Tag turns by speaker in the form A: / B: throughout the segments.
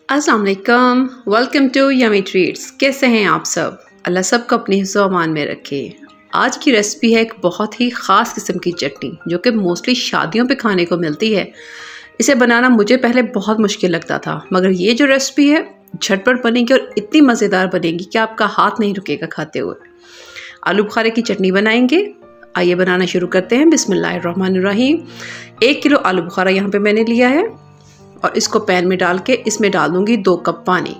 A: अस्सलाम वालेकुम, welcome to yummy treats. कैसे हैं आप सब? अल्लाह सबको अपने हिफ्ज़ व अमान में रखे। आज की रेसिपी है एक बहुत ही ख़ास किस्म की चटनी जो कि मोस्टली शादियों पे खाने को मिलती है। इसे बनाना मुझे पहले बहुत मुश्किल लगता था, मगर ये जो रेसिपी है झटपट बनेगी और इतनी मज़ेदार बनेगी कि आपका हाथ नहीं रुकेगा खाते हुए। आलू बुखारे की चटनी बनाएंगे। आइए बनाना शुरू करते हैं। बिस्मिल्लाहिर्रहमानिर्रहीम। 1 किलो आलू बुखारा यहाँ पे मैंने लिया है और इसको पैन में डाल के इसमें डाल दूंगी 2 कप पानी।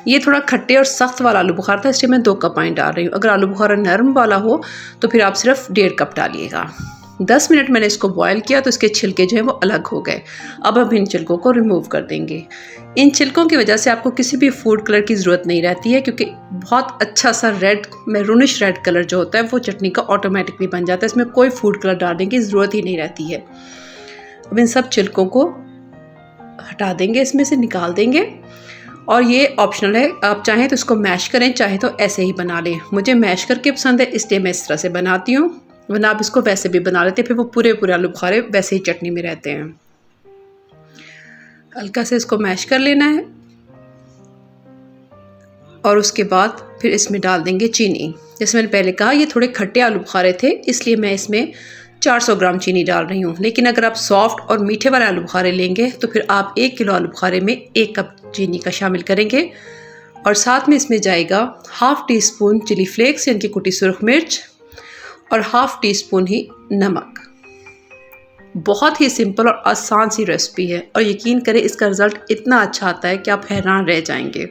A: ये थोड़ा खट्टे और सख्त वाला आलू बुखारा था, इसलिए मैं 2 कप पानी डाल रही हूँ। अगर आलू बुखारा नरम वाला हो तो फिर आप सिर्फ 1.5 कप डालिएगा। 10 मिनट मैंने इसको बॉयल किया तो इसके छिलके जो है वो अलग हो गए। अब हम इन छिलकों को रिमूव कर देंगे। इन छिलकों की वजह से आपको किसी भी फूड कलर की ज़रूरत नहीं रहती है, क्योंकि बहुत अच्छा सा रेड मैरूनिश रेड कलर जो होता है वो चटनी का ऑटोमेटिकली बन जाता है। इसमें कोई फूड कलर डालने की ज़रूरत ही नहीं रहती है। अब इन सब छिलकों को हटा देंगे, इसमें से निकाल देंगे। और ये ऑप्शनल है, आप चाहें तो इसको मैश करें, चाहे तो ऐसे ही बना लें। मुझे मैश करके पसंद है, इसलिए मैं इस तरह से बनाती हूँ, वरना आप इसको वैसे भी बना लेते हैं, फिर वो पूरे आलू बुखारे वैसे ही चटनी में रहते हैं। हल्का से इसको मैश कर लेना है और उसके बाद फिर इसमें डाल देंगे चीनी। जैसे मैंने पहले कहा, ये थोड़े खट्टे आलू बुखारे थे, इसलिए मैं इसमें 400 ग्राम चीनी डाल रही हूँ। लेकिन अगर आप सॉफ्ट और मीठे वाले आलू बुखारे लेंगे तो फिर आप 1 किलो आलू बुखारे में 1 कप चीनी का शामिल करेंगे। और साथ में इसमें जाएगा ½ टी स्पून चिली फ्लेक्स यानी कि कुटी सुरख मिर्च और ½ टी स्पून ही नमक। बहुत ही सिंपल और आसान सी रेसिपी है और यकीन करें इसका रिज़ल्ट इतना अच्छा आता है कि आप हैरान रह जाएंगे।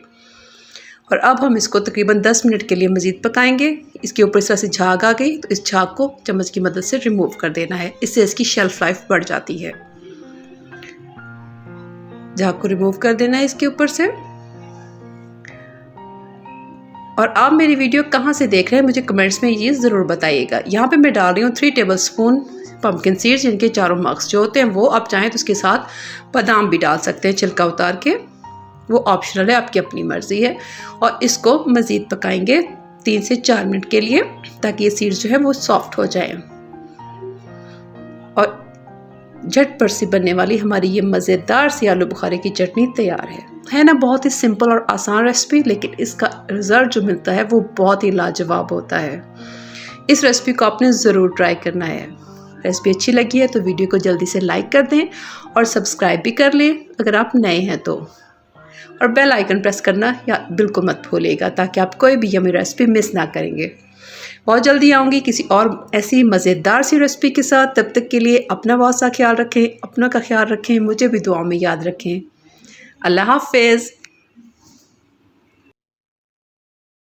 A: और अब हम इसको तकरीबन 10 मिनट के लिए मज़ीद पकाएंगे। इसके ऊपर इस तरह से झाग आ गई तो इस झाग को चम्मच की मदद से रिमूव कर देना है, इससे इसकी शेल्फ लाइफ बढ़ जाती है। झाग को रिमूव कर देना है इसके ऊपर से। और आप मेरी वीडियो कहाँ से देख रहे हैं मुझे कमेंट्स में ये ज़रूर बताइएगा। यहाँ पे मैं डाल रही हूँ 3 टेबल स्पून पम्पकिन सीड्स, जिनके चारों मग्स जो होते हैं वो आप चाहें तो उसके साथ बादाम भी डाल सकते हैं छिलका उतार के, वो ऑप्शनल है, आपकी अपनी मर्ज़ी है। और इसको मज़ीद पकाएंगे 3 से 4 मिनट के लिए, ताकि ये सीड्स जो है वो सॉफ्ट हो जाए। और झटपट सी बनने वाली हमारी ये मज़ेदार सी आलू बुखारे की चटनी तैयार है ना। बहुत ही सिंपल और आसान रेसिपी, लेकिन इसका रिज़ल्ट जो मिलता है वो बहुत ही लाजवाब होता है। इस रेसिपी को आपने ज़रूर ट्राई करना है। रेसिपी अच्छी लगी है तो वीडियो को जल्दी से लाइक कर दें और सब्सक्राइब भी कर लें अगर आप नए हैं तो। और बेल आइकन प्रेस करना या बिल्कुल मत भूलिएगा, ताकि आप कोई भी यमी रेसिपी मिस ना करेंगे। बहुत जल्दी आऊँगी किसी और ऐसी मज़ेदार सी रेसिपी के साथ। तब तक के लिए अपना बहुत सा ख्याल रखें, अपनों का ख्याल रखें, मुझे भी दुआ में याद रखें। अल्लाह हाफ़िज़।